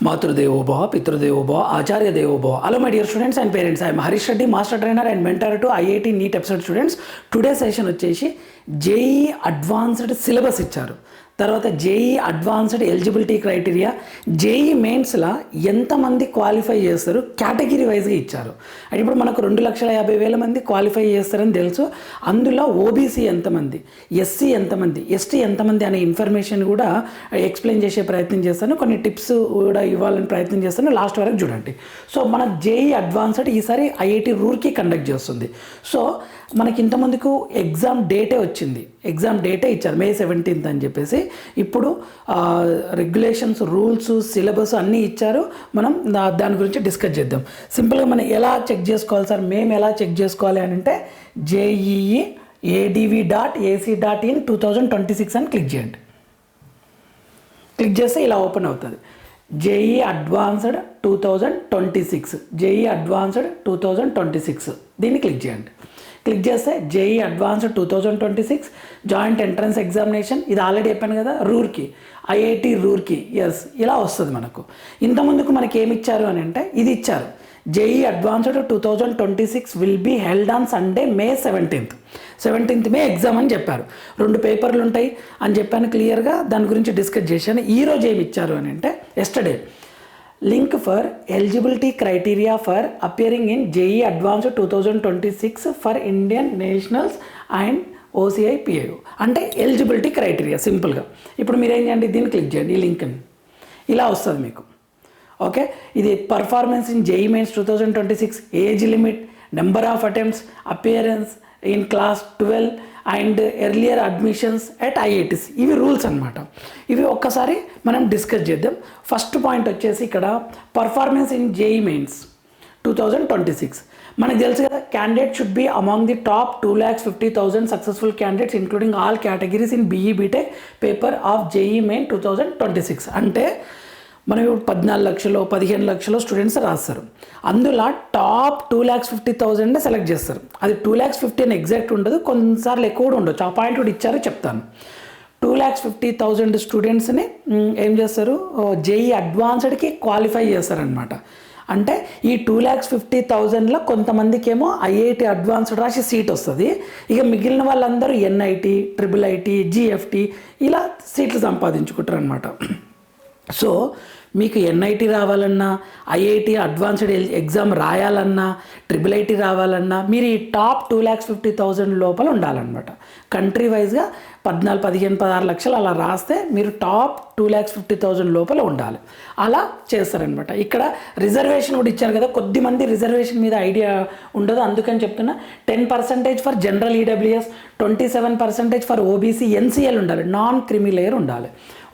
Mathrudevo Bhava, Pitrudevo Bhava, Acharya Devo Bhava. Hello my dear students and parents. I am Harish Reddy, Master Trainer and Mentor to IIT NEET episode students. Today's session వచ్చేసి JEE advanced syllabus ఇచ్చారు. తర్వాత JEE advanced eligibility criteria, JEE మెయిన్స్లో ఎంతమంది qualify చేస్తారు category వైజ్గా ఇచ్చారు. అంటే ఇప్పుడు మనకు 2,50,000 మంది క్వాలిఫై చేస్తారని తెలుసు. అందులో ఓబీసీ ఎంతమంది, ఎస్సీ ఎంతమంది, ఎస్టీ ఎంతమంది అనే ఇన్ఫర్మేషన్ కూడా ఎక్స్ప్లెయిన్ చేసే ప్రయత్నం చేస్తాను. కొన్ని టిప్స్ కూడా ఇవ్వాలని ప్రయత్నం చేస్తాను. లాస్ట్ వరకు చూడండి. సో మన JEE అడ్వాన్స్డ్ ఈసారి IIT రూర్కీ కండక్ట్ చేస్తుంది. సో మనకి ఇంతమందికి ఎగ్జామ్ డేటే వచ్చింది, ఎగ్జామ్ డేటే ఇచ్చారు May 17th అని చెప్పేసి. ఇప్పుడు రెగ్యులేషన్స్, రూల్స్, సిలబస్ అన్నీ ఇచ్చారు. మనం దాని గురించి డిస్కస్ చేద్దాం. సింపుల్గా మనం ఎలా చెక్ చేసుకోవాలి సార్, మేము ఎలా చెక్ చేసుకోవాలి అని అంటే JEE.adv.ac.in 2026 అని క్లిక్ చేయండి. క్లిక్ చేస్తే ఇలా ఓపెన్ అవుతుంది. JEE అడ్వాన్స్డ్ 2026, JEE అడ్వాన్స్డ్ 2026 దీన్ని క్లిక్ చేయండి. క్లిక్ చేస్తే JEE advanced 2026 joint entrance examination, ఇది ఆల్రెడీ చెప్పాను కదా, రూర్కీ, IIT రూర్కీ, ఎస్ ఇలా వస్తుంది మనకు. ఇంతకుముందుకు మనకి ఏమి ఇచ్చారు అని అంటే ఇది ఇచ్చారు, JEE advanced 2026 will be held on Sunday May 17th May exam అని చెప్పారు. 2 పేపర్లు ఉంటాయి అని చెప్పాను క్లియర్గా, దాని గురించి డిస్కస్ చేశాను. ఈరోజు ఏమి ఇచ్చారు అని అంటే yesterday link for eligibility criteria for appearing in JEE advanced 2026 for Indian nationals and OCI PIO అంటే ఎలిజిబిలిటీ క్రైటీరియా. సింపుల్గా ఇప్పుడు మీరు ఏం చేయండి, దీన్ని క్లిక్ చేయండి, ఈ లింక్ని ఇలా వస్తుంది మీకు. ఓకే, ఇది performance in JEE mains 2026, age limit, number of attempts, appearance in class 12 and earlier admissions at IITs, ఇవి రూల్స్ అనమాట. ఇవి ఒక్కసారి మనం డిస్కస్ చేద్దాం. ఫస్ట్ పాయింట్ వచ్చేసి ఇక్కడ పర్ఫార్మెన్స్ ఇన్ JEE మెయిన్స్ 2026. మనకు తెలుసు కదా, candidate should be among the top 2,50,000 successful candidates including all categories in BE BTech paper of JEE main 2026. అంటే మనం ఇప్పుడు 14 లక్షలు 15 లక్షలు స్టూడెంట్స్ రాస్తారు. అందులో టాప్ 2,50,000 సెలెక్ట్ చేస్తారు. అది 2,50,000 అని ఎగ్జాక్ట్ ఉండదు, కొన్నిసార్లు ఎక్కువ కూడా ఉండొచ్చు. ఆ పాయింట్ కూడా ఇచ్చారు, చెప్తాను. 2,50,000 స్టూడెంట్స్ని ఏం చేస్తారు, JEE అడ్వాన్స్డ్కి క్వాలిఫై చేస్తారనమాట. అంటే ఈ 2,50,000లో కొంతమందికి ఏమో IIT అడ్వాన్స్డ్ రాసి సీట్ వస్తుంది. ఇక మిగిలిన వాళ్ళందరూ NIT, IIIT, GFT ఇలా సీట్లు సంపాదించుకుంటారు అనమాట. సో మీకు NIT రావాలన్నా, IIT అడ్వాన్స్డ్ ఎగ్జామ్ రాయాలన్నా, IIIT రావాలన్నా మీరు ఈ టాప్ 2,50,000 లోపల ఉండాలన్నమాట. కంట్రీ వైజ్గా 14, 15, 16 లక్షలు అలా రాస్తే మీరు టాప్ 2,50,000 లోపల ఉండాలి. అలా చేస్తారనమాట. ఇక్కడ రిజర్వేషన్ కూడా ఇచ్చారు కదా, కొద్దిమంది రిజర్వేషన్ మీద ఐడియా ఉండదు, అందుకని చెప్తున్నా. 10% for general EWS, 27% for OBC, NCL ఉండాలి, నాన్ క్రిమి లేయర్ ఉండాలి.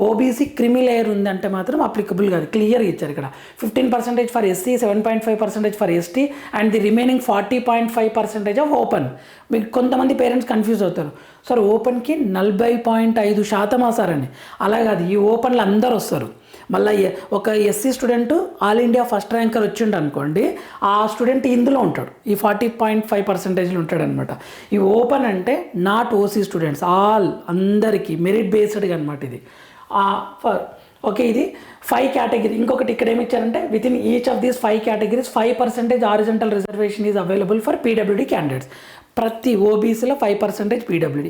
OBC క్రిమి లేయర్ ఉందంటే మాత్రం అప్లికబుల్ కాదు, క్లియర్ ఇచ్చారు ఇక్కడ. 15% for SC, 7.5% for ST and the remaining 40.5% of open. మీకు కొంతమంది పేరెంట్స్ కన్ఫ్యూజ్ అవుతారు, సార్ ఓపెన్కి 40.5% సార్ అని. అలా కాదు, ఈ ఓపెన్లో అందరు వస్తారు. మళ్ళీ ఒక SC student all India first ranker వచ్చిండు అనుకోండి, ఆ స్టూడెంట్ ఇందులో ఉంటాడు, ఈ 40.5% ఉంటాడు అనమాట. ఈ ఓపెన్ అంటే నాట్ OC స్టూడెంట్స్, ఆల్ అందరికీ మెరిట్ బేస్డ్గా అనమాట ఇది. ఓకే, ఇది 5 కేటగిరీ. ఇంకొకటి ఇక్కడ ఏమి ఇచ్చారంటే with in each of these 5 categories 5% horizontal reservation is available for PWD candidates. ప్రతి OBCలో 5% PWD,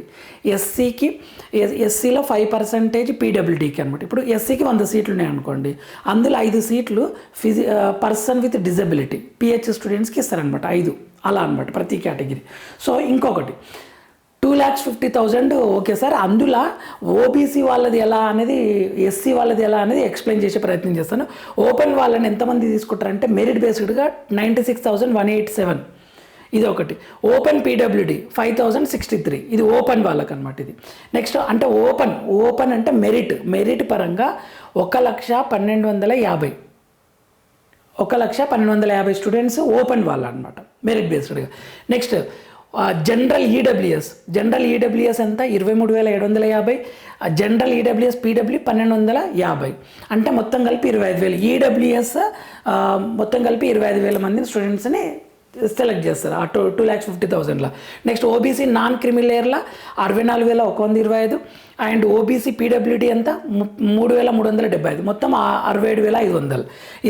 SCలో 5% PWDకి అనమాట. ఇప్పుడు SCకి 100 సీట్లు ఉన్నాయి అనుకోండి, అందులో 5 సీట్లు పర్సన్ విత్ డిజబిలిటీ PH స్టూడెంట్స్కి ఇస్తారనమాట, 5 అలా అనమాట ప్రతి కేటగిరీ. సో ఇంకొకటి 2,50,000 ఓకే సార్, అందులో OBC వాళ్ళది ఎలా అనేది, SC వాళ్ళది ఎలా అనేది ఎక్స్ప్లెయిన్ చేసే ప్రయత్నం చేస్తాను. ఓపెన్ వాళ్ళని ఎంతమంది తీసుకుంటారంటే మెరిట్ బేస్డ్గా 96,187 ఇది ఒకటి. ఓపెన్ PWD 5,063 ఇది ఓపెన్ వాళ్ళకి అనమాట. ఇది నెక్స్ట్ అంటే ఓపెన్ అంటే మెరిట్ పరంగా 1,12,50 1,12,50 స్టూడెంట్స్ ఓపెన్ వాళ్ళ అనమాట, మెరిట్ బేస్డ్గా. నెక్స్ట్ జనరల్ EWS ఎంత, 23,750. General EWS PW 1,250. అంటే మొత్తం కలిపి 25,000 EWS మొత్తం కలిపి 25,000 మంది స్టూడెంట్స్ని సెలెక్ట్ చేస్తారు ఆ 2,50,000లో. నెక్స్ట్ ఓబీసీ నాన్ క్రిమిలేయర్లో 64,125 అండ్ ఓబీసీ పీడబ్ల్యూడీ ఎంత 3,375, మొత్తం 67,500.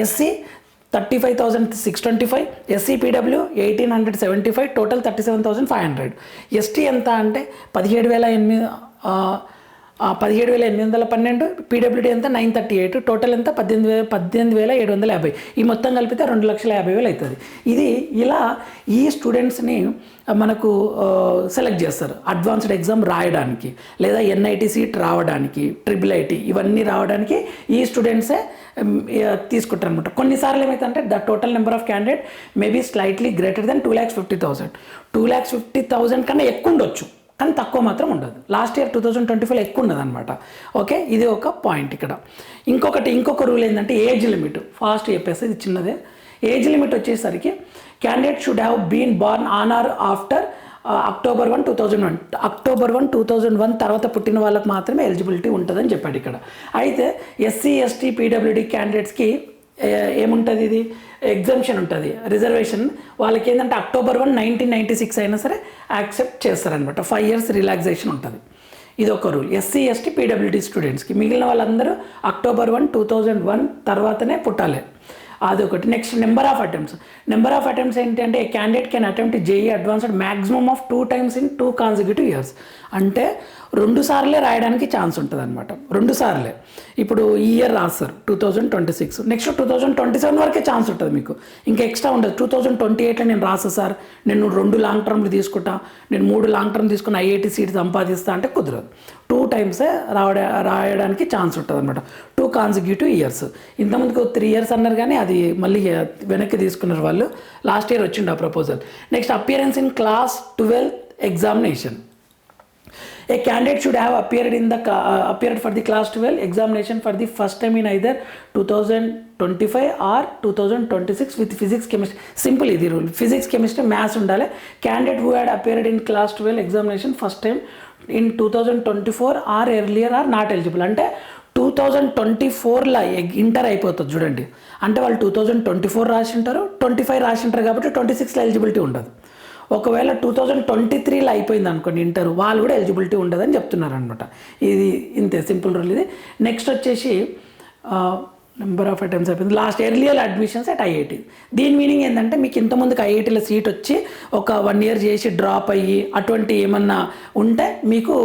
SC 35,625, SC PW 1,875, total 37,500. ST ఎంత అంటే 17,812, పీడబ్ల్యూడీ ఎంత 938, టోటల్ ఎంత 18,750. ఈ మొత్తం కలిపితే 2,50,000 అవుతుంది. ఇది ఇలా ఈ స్టూడెంట్స్ని మనకు సెలెక్ట్ చేస్తారు అడ్వాన్స్డ్ ఎగ్జామ్ రాయడానికి, లేదా ఎన్ఐటి సీట్ రావడానికి, IIIT ఇవన్నీ రావడానికి ఈ స్టూడెంట్సే తీసుకుంటారు అనమాట. కొన్నిసార్లు ఏమైతుందంటే the total number of candidate maybe slightly greater than 2,50,000. 2,50,000 కన్నా ఎక్కువ ఉండొచ్చు, కానీ తక్కువ మాత్రం ఉండదు. లాస్ట్ ఇయర్ 2025లో ఎక్కువ ఉండదు అనమాట. ఓకే, ఇది ఒక పాయింట్. ఇక్కడ ఇంకొక రూల్ ఏంటంటే ఏజ్ లిమిట్. ఫాస్ట్ చెప్పేసి ఇది చిన్నదే. ఏజ్ లిమిట్ వచ్చేసరికి candidate should have been born on or after October 1, 2001. October 1, 2001 తర్వాత పుట్టిన వాళ్ళకి మాత్రమే ఎలిజిబిలిటీ ఉంటుందని చెప్పాడు ఇక్కడ. అయితే ఎస్సీ ఎస్టీ పీడబ్ల్యూడీ క్యాండిడేట్స్కి ఏముంటుంది, ఇది ఎగ్జామ్షన్ ఉంటుంది, రిజర్వేషన్. వాళ్ళకి ఏంటంటే October 1, 1996 అయినా సరే యాక్సెప్ట్ చేస్తారనమాట. 5 years రిలాక్సేషన్ ఉంటుంది. ఇది ఒక రూల్ ఎస్సీ ఎస్టీ పీడబ్ల్యూడీ స్టూడెంట్స్కి. మిగిలిన వాళ్ళందరూ October 1, 2001 తర్వాతనే పుట్టాలి. అదొకటి. నెక్స్ట్ నెంబర్ ఆఫ్ అటెంప్ట్స్ ఏంటి అంటే candidate can attempt JEE advanced maximum of 2 times in 2 consecutive years. అంటే 2 సార్లే రాయడానికి ఛాన్స్ ఉంటుంది అనమాట. 2 సార్లే. ఇప్పుడు ఈ ఇయర్ రాస్తారు 2026, నెక్స్ట్ 2027 వరకే ఛాన్స్ ఉంటుంది మీకు, ఇంకా ఎక్స్ట్రా ఉండదు. 2028లో నేను రాసా సార్, నేను 2 లాంగ్ టర్మ్లు తీసుకుంటా, నేను 3 లాంగ్ టర్మ్ తీసుకుని ఐఐటి సీట్ సంపాదిస్తా అంటే కుదరదు. 2 times రాయడానికి ఛాన్స్ ఉంటుంది అనమాట. 2 consecutive years. ఇంతకుముందుకు 3 years అన్నారు, కానీ అది మళ్ళీ వెనక్కి తీసుకున్నారు వాళ్ళు. లాస్ట్ ఇయర్ వచ్చిండు ఆ proposal. Next appearance in class 12 examination. A candidate should have appeared for the class 12 examination for the first time in either 2025 or 2026 with physics chemistry. Simple ఇది రూల్. ఫిజిక్స్ కెమిస్ట్రీ మ్యాథ్స్ ఉండాలి. Candidate who had appeared in class 12 examination first time in 2024 or earlier are not eligible. అంటే 2024లో inter అయిపోతుంది చూడండి. అంటే వాళ్ళు 2024 రాసి ఉంటారు, 25 రాసి ఉంటారు, కాబట్టి 26లో ఎలిజిబిలిటీ ఉండదు. ఒకవేళ 2023లో అయిపోయింది అనుకోండి ఇంటర్, వాళ్ళు కూడా ఎలిజిబిలిటీ ఉండదని చెప్తున్నారు అనమాట. ఇది ఇంతే సింపుల్ రూల్ ఇది. నెక్స్ట్ వచ్చేసి నెంబర్ ఆఫ్ అటెంప్ట్స్ అయిపోయింది. Last earlier admissions at IIT. దీని మీనింగ్ ఏంటంటే మీకు ఇంతమందికి ఐఐటీలో సీట్ వచ్చి ఒక 1 year చేసి డ్రాప్ అయ్యి అటువంటి ఏమన్నా ఉంటే మీకు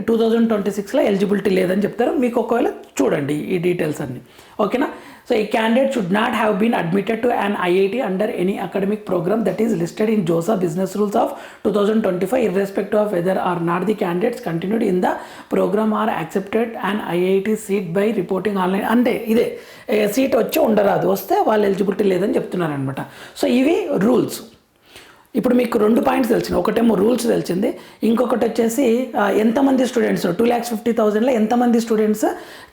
2026లో ఎలిజిబిలిటీ లేదని చెప్తారు. మీకు ఒకవేళ చూడండి ఈ డీటెయిల్స్ అన్నీ. ఓకేనా. So a candidate should not have been admitted to an IIT under any academic program that is listed in JOSA Business Rules of 2025 irrespective of whether or not the candidates continued in the program or accepted an IIT seat by reporting online. అంటే ఇదే seat వచ్చి ఉండరాదు, వస్తే వాళ్ళు eligibility లేదని చెప్తున్నారు అనమాట. So ఇవి రూల్స్. ఇప్పుడు మీకు 2 పాయింట్స్ తెలిసింది. ఒకటేమో రూల్స్ తెలిసింది, ఇంకొకటి వచ్చేసి ఎంతమంది స్టూడెంట్స్ 2,50,000లో ఎంతమంది స్టూడెంట్స్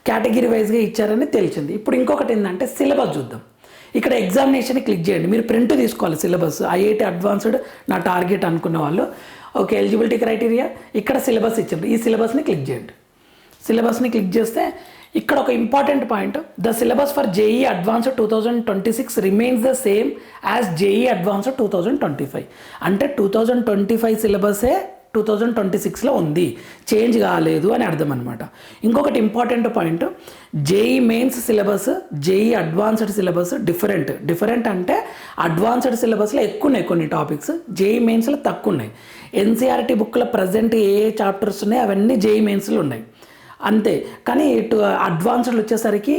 కేటగిరీ వైజ్గా ఇచ్చారని తెలిసింది. ఇప్పుడు ఇంకొకటి ఏంటంటే సిలబస్ చూద్దాం. ఇక్కడ ఎగ్జామినేషన్ క్లిక్ చేయండి. మీరు ప్రింట్ తీసుకోవాలి సిలబస్. ఐఐటి అడ్వాన్స్డ్ నా టార్గెట్ అనుకున్న వాళ్ళు. ఓకే, ఎలిజిబిలిటీ క్రైటీరియా, ఇక్కడ సిలబస్ ఇచ్చారు. ఈ సిలబస్ని క్లిక్ చేయండి. సిలబస్ని క్లిక్ చేస్తే ఇక్కడ ఒక important point, the syllabus for JEE advanced 2026 remains the same as JEE advanced 2025. అంటే 2025 సిలబసే 2026లో ఉంది, చేంజ్ కాలేదు అని అర్థం అనమాట. ఇంకొకటి important point, JEE mains syllabus, JEE advanced syllabus different అంటే అడ్వాన్స్డ్ సిలబస్లో ఎక్కువ ఉన్నాయి కొన్ని టాపిక్స్, జేఈ మెయిన్స్లో తక్కువ ఉన్నాయి. ఎన్సీఆర్టీ బుక్లో ప్రజెంట్ ఏ చాప్టర్స్ ఉన్నాయి అవన్నీ జేఈ మెయిన్స్లో ఉన్నాయి అంతే. కానీ ఇటు అడ్వాన్స్డ్లు వచ్చేసరికి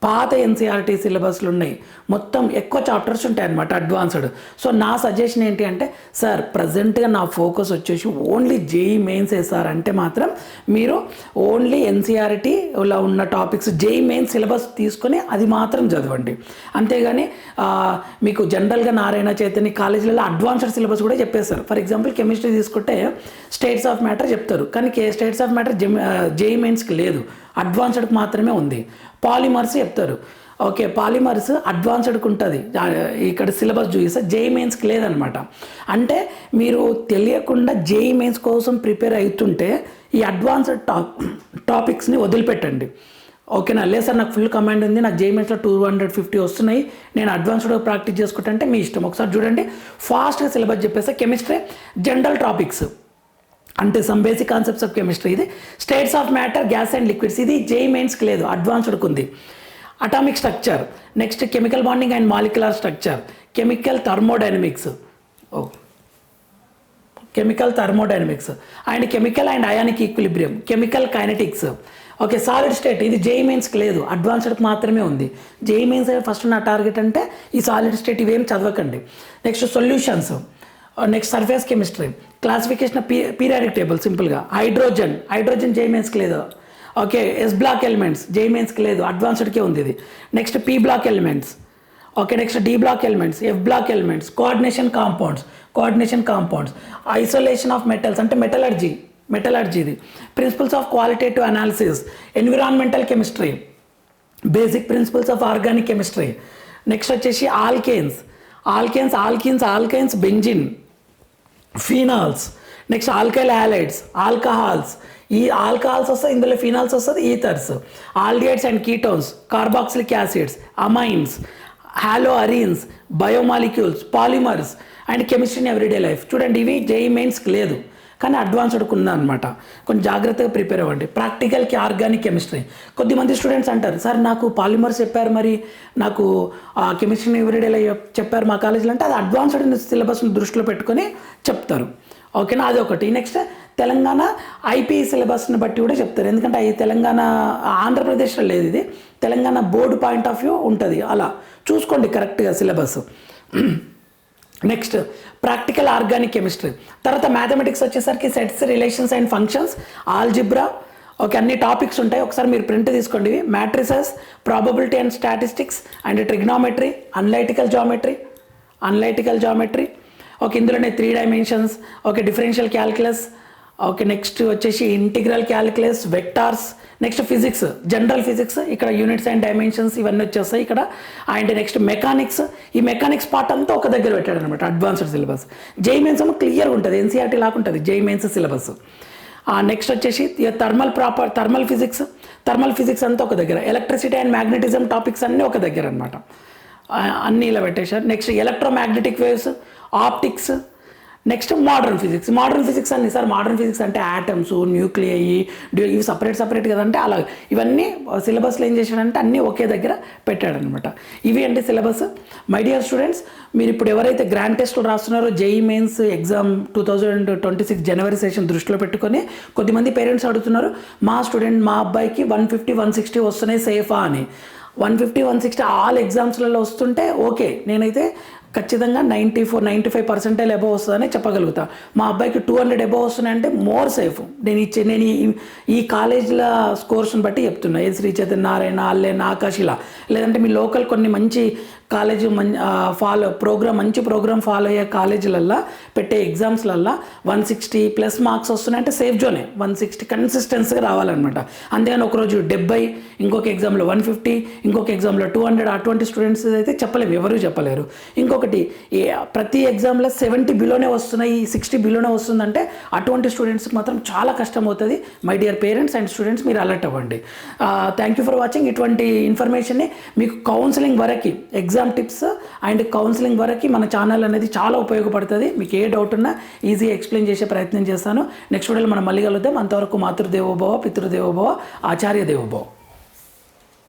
పాత ఎన్సీఆర్టీ సిలబస్లు ఉన్నాయి, మొత్తం ఎక్కువ చాప్టర్స్ ఉంటాయి అన్నమాట అడ్వాన్స్డ్. సో నా సజెషన్ ఏంటి అంటే, సార్ ప్రజెంట్గా నా ఫోకస్ వచ్చేసి ఓన్లీ జేఈ మెయిన్స్ సార్ అంటే మాత్రం మీరు ఓన్లీ ఎన్సీఆర్టీలో ఉన్న టాపిక్స్ జేఈ మెయిన్స్ సిలబస్ తీసుకొని అది మాత్రం చదవండి. అంతేగాని మీకు జనరల్గా నారాయణ చైతన్య కాలేజీలలో అడ్వాన్స్డ్ సిలబస్ కూడా చెప్పేస్తారు. ఫర్ ఎగ్జాంపుల్ కెమిస్ట్రీ తీసుకుంటే స్టేట్స్ ఆఫ్ మ్యాటర్ చెప్తారు, కానీ స్టేట్స్ ఆఫ్ మ్యాటర్ జేఈ మెయిన్స్కి లేదు, అడ్వాన్స్డ్కి మాత్రమే ఉంది. పాలిమర్స్ చెప్తారు, ఓకే పాలిమర్స్ అడ్వాన్స్డ్కి ఉంటుంది, ఇక్కడ సిలబస్ చూపిస్తే జేఈ మెయిన్స్కి లేదనమాట. అంటే మీరు తెలియకుండా జేఈ మెయిన్స్ కోసం ప్రిపేర్ అవుతుంటే ఈ అడ్వాన్స్డ్ టాపిక్స్ని వదిలిపెట్టండి. ఓకేనా? లేదు సార్ నాకు ఫుల్ కమాండ్ ఉంది, నాకు జేఈమెన్స్లో 250 వస్తున్నాయి, నేను అడ్వాన్స్డ్గా ప్రాక్టీస్ చేసుకుంటా అంటే మీ ఇష్టం. ఒకసారి చూడండి, ఫాస్ట్గా సిలబస్ చెప్పేస్తే కెమిస్ట్రీ జనరల్ టాపిక్స్ అంటే some basic concepts of chemistry, ఇది states of matter, gas and liquids, ఇది జేఈమెన్స్కి లేదు, అడ్వాన్స్డ్కి ఉంది. Atomic structure, next chemical bonding and molecular structure, chemical thermodynamics, chemical thermodynamics and chemical and ionic equilibrium, chemical kinetics. Okay, solid state, ఇది జేఈమెన్స్కి లేదు, అడ్వాన్స్డ్కి మాత్రమే ఉంది. జేఈమెన్స్ ఫస్ట్ నా టార్గెట్ అంటే ఈ సాలిడ్ స్టేట్ ఇవేం చదవకండి. Next solutions, next surface chemistry, classification periodic table, సింపుల్గా హైడ్రోజన్ జేఈమెన్స్కి లేదు. ఓకే, ఎస్ బ్లాక్ ఎలిమెంట్స్ జేఈమెన్స్కి లేదు, అడ్వాన్స్డ్కే ఉంది ఇది. Next P block elements, okay, next D block elements, F block elements, coordination compounds, isolation of metals అంటే మెటలర్జీ ఇది, principles of qualitative analysis, environmental chemistry, basic principles of organic chemistry. Next వచ్చేసి alkynes, benzene, phenols, next alkyl halides, alcohols, ఈ alcohols వస్తాయి, ఇందులో phenols వస్తుంది, ethers, aldehydes and ketones, carboxylic acids, amines, halo arenes, biomolecules, polymers and chemistry in everyday life. చూడండి, ఇవి జేఈమెన్స్కి లేదు కానీ అడ్వాన్స్డ్కి ఉందన్నమాట. కొంచెం జాగ్రత్తగా ప్రిపేర్ అవ్వండి. ప్రాక్టికల్కి ఆర్గానిక్ కెమిస్ట్రీ, కొద్దిమంది స్టూడెంట్స్ అంటారు సార్ నాకు పాలిమర్స్ చెప్పారు, మరి నాకు కెమిస్ట్రీ ఎవ్రీడే లైఫ్ చెప్పారు మా కాలేజీలో అంటే, అది అడ్వాన్స్డ్ సిలబస్ని దృష్టిలో పెట్టుకొని చెప్తారు. ఓకేనా, అది ఒకటి. నెక్స్ట్ తెలంగాణ ఐపీ సిలబస్ని బట్టి కూడా చెప్తారు, ఎందుకంటే ఈ తెలంగాణ ఆంధ్రప్రదేశ్లో లేదు, ఇది Telangana board point of view ఉంటుంది, అలా చూసుకోండి కరెక్ట్గా syllabus. Next practical organic chemistry, తర్వాత మ్యాథమెటిక్స్ వచ్చేసరికి sets, relations and functions, algebra, okay, అన్ని టాపిక్స్ ఉంటాయి. ఒకసారి మీరు ప్రింట్ తీసుకోండి. Matrices, probability and statistics and trigonometry, analytical geometry, okay, ఇందులోనే 3 dimensions, okay, differential calculus, okay, next వచ్చేసి integral calculus, vectors, next physics, general physics, ఇక్కడ units and dimensions ఇవన్నీ వచ్చేస్తాయి ఇక్కడ. అండ్ నెక్స్ట్ మెకానిక్స్, ఈ మెకానిక్స్ పార్ట్ అంతా ఒక దగ్గర పెట్టాడు అనమాట, అడ్వాన్స్డ్ సిలబస్. జేఈమెన్స్ ఏమో క్లియర్గా ఉంటుంది, ఎన్సీఆర్టీ లాగా ఉంటుంది జేఈమెన్స్ సిలబస్. నెక్స్ట్ వచ్చేసి థర్మల్ ఫిజిక్స్ అంతా ఒక దగ్గర, ఎలక్ట్రిసిటీ అండ్ మ్యాగ్నెటిజం టాపిక్స్ అన్నీ ఒక దగ్గర అనమాట, అన్నీ ఇలా పెట్టేశారు. Next electromagnetic waves, optics, next modern physics అన్ని సార్, మోడర్న్ ఫిజిక్స్ అంటే యాటమ్స్, న్యూక్లియై, ఇవి సపరేట్ కదంటే అలా ఇవన్నీ సిలబస్లో ఏం చేశాడంటే అన్నీ ఒకే దగ్గర పెట్టాడనమాట. ఇవి అంటే సిలబస్. మై డియర్ స్టూడెంట్స్, మీరు ఇప్పుడు ఎవరైతే గ్రాండ్ టెస్ట్లు రాస్తున్నారో జేఈ మెయిన్స్ ఎగ్జామ్ 2026 జనవరి సెషన్ దృష్టిలో పెట్టుకొని కొద్దిమంది పేరెంట్స్ అడుగుతున్నారు, మా అబ్బాయికి 150, 160 వస్తున్నాయి సేఫా అని. 150, 160 ఆల్ ఎగ్జామ్స్లలో వస్తుంటే ఓకే, నేనైతే ఖచ్చితంగా 94-95% అబవ్ వస్తుందని చెప్పగలుగుతా. మా అబ్బాయికి 200 అబవ్ వస్తున్నాయంటే మోర్ సేఫ్. నేను ఈ కాలేజీల స్కోర్స్ని బట్టి చెప్తున్నా, ఏ శ్రీ చైతన్య నారాయణ, అల్లేన, ఆకాశ్, ఇలా లేదంటే మీ లోకల్ కొన్ని మంచి కాలేజ్ మంచి ప్రోగ్రామ్ ఫాలో అయ్యే కాలేజీలల్లో పెట్టే ఎగ్జామ్స్లల్లో 160+ మార్క్స్ వస్తున్నాయంటే సేఫ్ జోనే. 160 కన్సిస్టెన్సీగా రావాలన్నమాట. అంతేగాని ఒకరోజు 70, ఇంకొక ఎగ్జామ్లో 150, ఇంకొక ఎగ్జామ్లో 200, అటువంటి స్టూడెంట్స్ అయితే చెప్పలేము, ఎవరు చెప్పలేరు. ఇంకొకటి ప్రతి ఎగ్జామ్లో 70 బిలోనే వస్తున్నాయి, 60 బిలోనే వస్తుందంటే అటువంటి స్టూడెంట్స్కి మాత్రం చాలా కష్టం అవుతుంది. My dear parents and students, మీరు అలర్ట్ అవ్వండి. Thank you for watching. ఇటువంటి ఇన్ఫర్మేషన్ని మీకు కౌన్సిలింగ్ వరకు, ఎగ్జామ్ టిప్స్ అండ్ కౌన్సిలింగ్ వరకు మన ఛానల్ అనేది చాలా ఉపయోగపడుతుంది. మీకు ఏ డౌట్ ఉన్నా ఈజీ ఎక్స్ప్లెయిన్ చేసే ప్రయత్నం చేస్తాను. నెక్స్ట్ వీడియోలో మనం మళ్ళీ కలుద్దాం. అంతవరకు మాతృదేవోభవ, పితృదేవోభవ, ఆచార్య దేవోభవ.